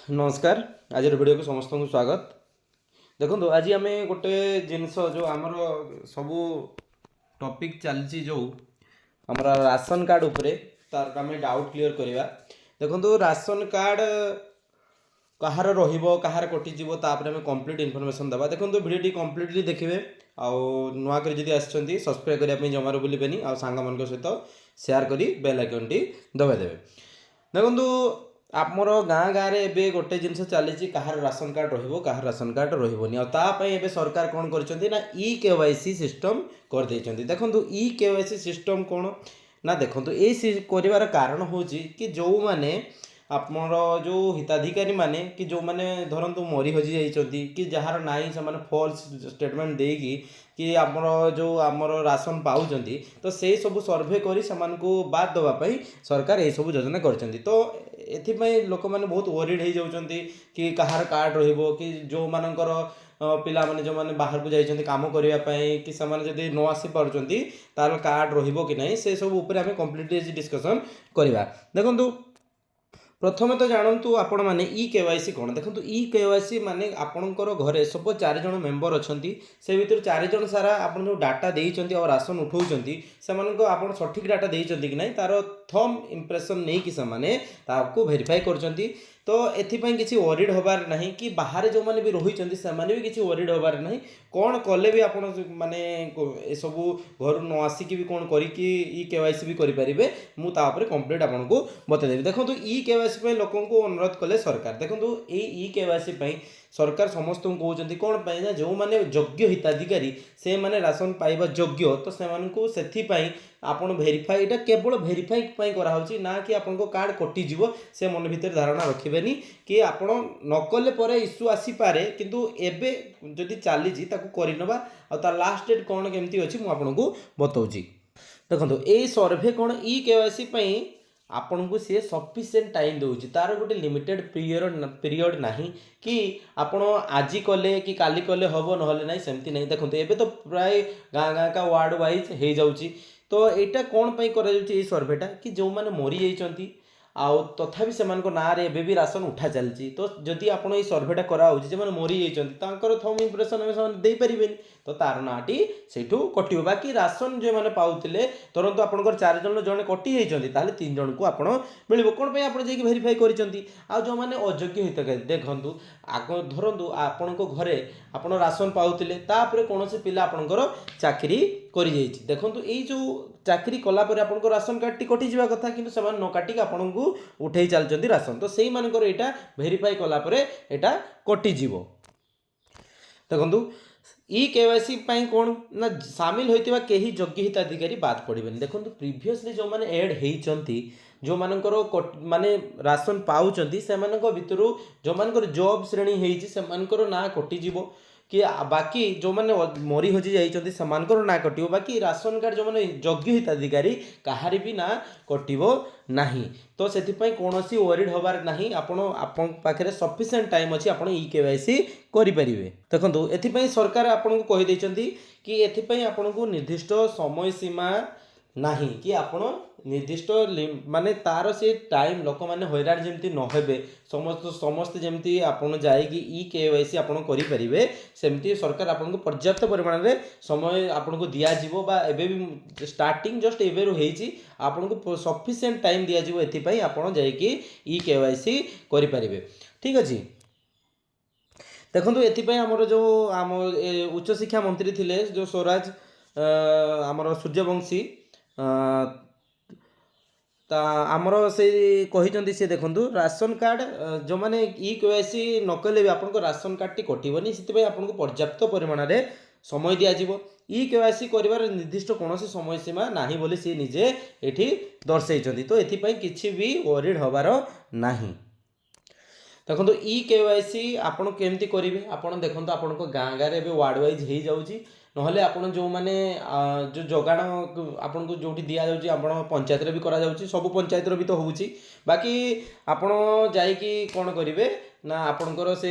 नमस्कार। आज वीडियो को समस्त को स्वागत। देखो आज आम गोटे जिनस जो आमर सबू टॉपिक चलती जो आम राशन कार्ड उपरे तार आम डाउट क्लियर करवा। देखो राशन कार्ड कहार रहिबो कहार कटिଯିबो तापर आम कंप्लीट इनफॉरमेशन दबा। देखो वीडियो कंप्लीटली देखिए आउ नुआ कर जदि आछंती सब्सक्राइब करने जमार भूलें आ सांग मान सहित शेयर करी बेल आइकन टी दबाई देवे। देखो आमर गाँ गाँव में गोटे जिनस चली कहार राशन कार्ड रहिबो कहार राशन कार्ड रहिबोनी आ सरकार कौन करछंती ना ई-केवाईसी सिस्टम कर देइछंती। देखंतु ई-केवाईसी सिस्टम कौन ना देखंतु ए करिवार कारण होची कि जो माने आमर जो हिताधिकारी माने कि जो माने धरंतु मरी हजि जाइछंती कि जहार नाई से माने फॉल्स स्टेटमेंट देगी कि आमर जो आमर राशन पाउछंती तो से सब सर्वे करी सेमानकु बाद दवा पई सरकार ए सब योजना करछंती। तो एथिपाई लोक मैंने बहुत वरीड हो जाउछंती कि कहार कार्ड रहिबो कि जो मानकर पिला माने जो माने बाहर को जाइछंती काम करिया पई कि समाने जदि न आसी पारुछंती तार कार्ड रहिबो कि नहीं से सब ऊपर आमे कंप्लीटली डिस्कशन करिवा। देखंतु प्रथम तो जानतु आपण मैंने ई-केवाईसी कौन। देखो ई-केवाईसी माने आपणकर घरे सपोज 4 जन मेंबर अच्छी से भितर 4 जन सारा आप जो डाटा देइछंती और राशन उठाउछंती सेमानको आपण सठिक डाटा देइछंती कि नहीं तार थम इम्प्रेशन नहीं कि सेमाने ताको वेरीफाई करछंती। तो एथिपाई किसी वरीड होबार नहीं कि बाहर जो माने भी रहिछंती सेमाने भी किसी वरीड होबार नहीं। कौन कले भी आपण माने ए सब घर न आसिकी भी कौन करिकी ई-केवाईसी भी करि परिबे मु ता ऊपर कंप्लीट आपनको बता देबी। देखो ई-केवाईसी पे लोकों को अनुरोध कले सरकार। देखो ये ई-केवाईसी पे सरकार समस्त को कहते कौन पाई ना जो माने योग्य हिताधिकारी से माने राशन पाइबा योग्य तो सेमानकु सेथिपाई आपण भेरीफाई एटा केवल भेरीफाई पई करा होची ना कि आपनको कार्ड कटि जीवो से मन भीतर धारणा रखिबेनी कि आपण नकले परे इश्यू आसी पारे किंतु एबे जदि चली जी ताकू करिनबा आ ता लास्ट डेट कोन केमती अछि मु आपनको बताउची। देखो ए सर्वे कौन ई-केवाईसी पई आपन को सी सफिशिएंट टाइम दूसरी तार गोटे लिमिटेड पीरियड नहीं कि आपण आज कले कि काली कले हम ना ना सेमती नहीं। देखो एबे तो प्राय गाँ गाँ का वार्ड वाइज हो जाउची। तो यहाँ कौन पाई करा जाउची सर्वेटा कि जो माने मरी जाइछंती आउ तथापि सेमानको नारे एबे भी राशन उठा चलची। तो जदि आपण ये सर्वेटा करा होची जे माने मरी जाइछंती तांकर थम इंप्रेशन हम सेमाने देई परिबेनी तो तार नाटी सेठू कटियो। बाकी राशन जो माने पाउतिले तुरंत आपनकर 4 जन जने कटि जाइछंती ताले 3 जन को आपण मिलिबो कोन पई आपण जेकी वेरीफाई करिसंती। आ जो माने अयोग्य हितकारी देखंतु आगो धरंतु आपनको घरे आपण राशन पाउतिले तापरे कोनोसी पिला आपनकर चाकरी करि जाइछि। देखंतु एई जो चाकरी कला पर आपनको राशन कार्ड टी कटि जिबा कथा किंतु समान न काटिक आपनको उठेई चलचंती राशन तो सेई मानकर एटा वेरीफाई कला पर एटा कटि जिवो। देखंतु ई-केवाईसी पाई कौन ना सामिल होइतिबा केही योग्य हिताधिकारी बाद पड़िबेनी। देखंतु प्रीवियसली जो माने ऐड हेइचंती जो मानकर माने राशन पाउचंती सेमानक भितरु जो मानकर जॉब श्रेणी हेइची सेमानकर ना कटि जिवो कि बाकी जो माने मरी हजि जाइछंती सेमानकर ना कटिबो। बाकी राशन कार्ड जो माने योग्य हिताधिकारी कहारी भी ना कटिबो नाही। तो सेथिपाई कोनोसी वरीड होबार नाही आपन पाखरे सफिशिएंट टाइम अछि आपन ई-केवाईसी करि परिबे। देखंतु एथिपाई सरकार आपन को कहि दैछंती कि एथिपाई आपन को निर्दिष्ट समय सीमा नाही कि आपण निर्दिष्ट माने तार से टाइम लोक माने हैरान जेमती न हेबे समस्त जेमती आपण जाय कि ई-केवाईसी आपण करि परिबे सेमती सरकार आपण को पर्याप्त परिमाण रे समय आपण को दिया जिवो बा एबे भी स्टार्टिंग जस्ट एबे रो हेची आपण को सफिशिएंट टाइम दिया जिवो एथि आपण जाय कि ई-केवाईसी करि परिबे। ठीक अछि। देखो ये आमर जो आम उच्च शिक्षा मंत्री थिले जो स्वराज आमर सूर्यवंशी ता आमर से कही सी देखु राशन कार्ड जो मैंने ई-केवाईसी नकले भी आपको राशन कार्ड टी कटोनी से आपको पर्याप्त परिमाण में समय दिज्व। ई-केवाईसी कर निर्दिष्ट कौन समय सीमा ना बोली सी निजे ये दर्शाई। तो ये किसी भी वरीड हबार नहीं। देखो ई-केवाईसी आपड़ केमती करेंगे आप देखो आपण गाँ गाँव में वार्ड वाइज हो जाऊँगी नहले आपण जो माने जो जगाण आपन को जोटी दिया जाउची आपण पंचायत रे भी करा जाउची सब पंचायत रे भी तो होउची। बाकी आपण जाई कि कोन करिवे ना आपणकर से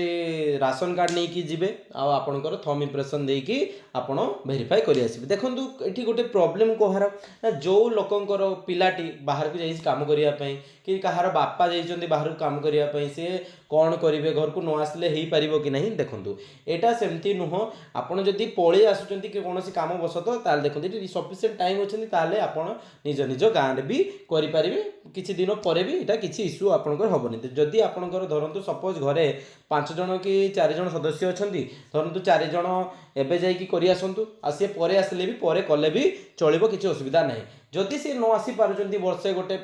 राशन कार्ड नहीं कि जिबे आ आपणकर थंब इम्प्रेशन देकी आपण वेरीफाई करि आसिबे। देखंतु एठी गोटे प्रॉब्लम कोहार ना जो लोकंकर पिलाटी बाहर को जाई काम करिया पई कि कहार बापा जाइछन्ती बाहर को काम करिया पई से कौन करिवे घर को न आसले हेई पारिबो कि नहीं। देखंतु एटा सेमती नुह आपण जदि पळी आसुचन्ती कि कोनोसी काम बसत ताल देखंतु एठी सफिशिएंट टाइम अछन्ती ताले आपण निज निज गाँ रे भी करि पारिबे किछि दिन परे भी एटा किछि इश्यू आपणकर हबनी। जदि आपणकर धरंतु सपोज घरे 5 जण कि 4 जण सदस्य अछन्ती धरंतु 4 जण एबे जाई कि करि आसंतु आ से परे आसले भी परे कले भी चलिबो किछि असुविधा नाही। जदि से न आसी पारुचन्ती वर्षे गोटे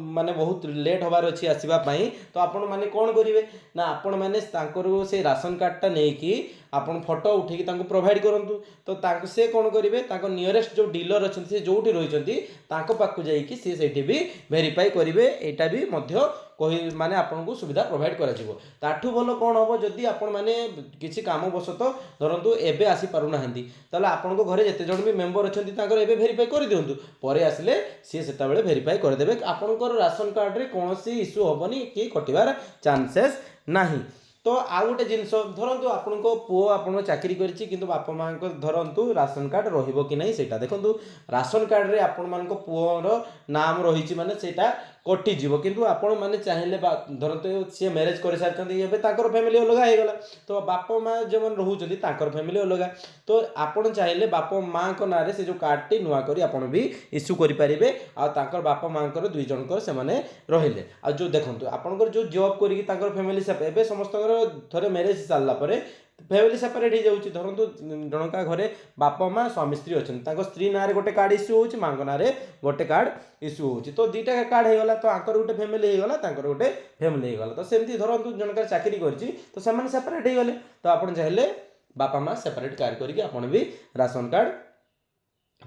माने बहुत लेट होबार अछि आसीबा पई तो आपण माने कोन करिवे ना आपण माने तांकर से राशन कार्डटा नै कि आपण फोटो उठेकी तांको प्रोवाइड करंतु तो तांको से कोन करिवे तांको नियरेस्ट जो डीलर अछन्ती से जोठी रहिचन्ती तांको पाकु जाई कि से सेठी भी वेरीफाई करिवे। एटा भी मध्य कहि माने आपनको सुविधा प्रोवाइड करा जिवो। ताठू भलो कोन होबो जदि आपण माने किछि काम बसत धरंतु एबे आसी पारु नाहंती ताले आपनको घरे जते जण भी मेंबर अछन्ती तांकर एबे वेरीफाई करि दियंतु परे आसिले सी सेता बेले वेरीफाई कर देबे आपनकर राशन कार्ड रे कोनोसी इश्यू होबनी कि कटिवार चांसेस नाही। तो आ गोटे जिनस धरंतु आपनको पुओ आपण चाकरी करिछि किंतु बापा मां को धरंतु राशन कार्ड रहिबो कि नहीं सेटा देखंतु राशन कार्ड रे आपण मानको पुओर नाम रहिछि माने सेटा कटि जीवो किंतु आपण माने चाहिले धरंतु से मैरिज कर सारछन्ती एबे ताकर फैमिली अलग हे गला तो बापा मां जे मन रहउछन्ती ताकर फैमिली अलग तो आपण चाहिले बापा मां को नारे से जो कार्ड टी नुवा करी आपण भी इश्यू करि परिबे आ ताकर बापा मां कर दुई जन कर से माने रहिले आ जो देखंतु आपनकर जो जॉब करी ताकर फैमिली सब एबे समस्त थरे मैरिज सारला परे फैमिली सेपरेट हो जाऊँ धरतु जनका घरे बापा माँ स्वामी स्त्री अच्छा स्त्री ना गोटे कार्ड इश्यू होची माँ ना गोटे कार्ड इश्यू होची तो दुईटा कार्ड हो गला तो आंकर गोटे फैमिली हो गला गोटे फैमिली हो गला तो सेमती धरतु जनका चाकरी करछि तो सेमाने सेपरेट हो गले तो आपण चाहिले बापा माँ सेपरेट कार्ड करके आपण भी राशन कार्ड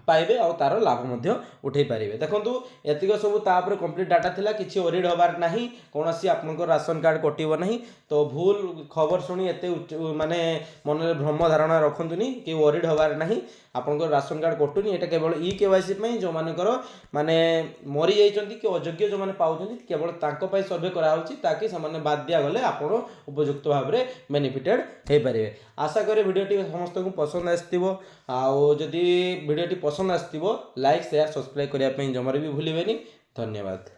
पाइबे और तार लाभ मध्य उठे पारे। देखो एतिक सब तापर कंप्लीट डाटा थिला किछि ओरिड होबार नाही कोनोसी आपनको राशन कार्ड कटिबो नाही तो भूल खबर सुनी एते माने मन रे भ्रम धारणा रखंतुनी कि ओरिड होबार नाही आपनको राशन कार्ड कटुनी एटा केवल ई केवाईसी पई जो मानकर माने मरि जाइचंती कि अयोग्य जो माने पाउचंती केवल तांको पई सर्वे करा होची ताकि सामान्य बाद दिया गले आपण उपयुक्त भाव रे बेनिफिटेड हे पारिबे। आशा करे वीडियोटी समस्त को पसंद आस्तिबो आउ जदी वीडियोटी पसंद आस्तिबो लाइक शेयर सब्सक्राइब करिया पई जमरे भी भूलिबेनी। धन्यवाद।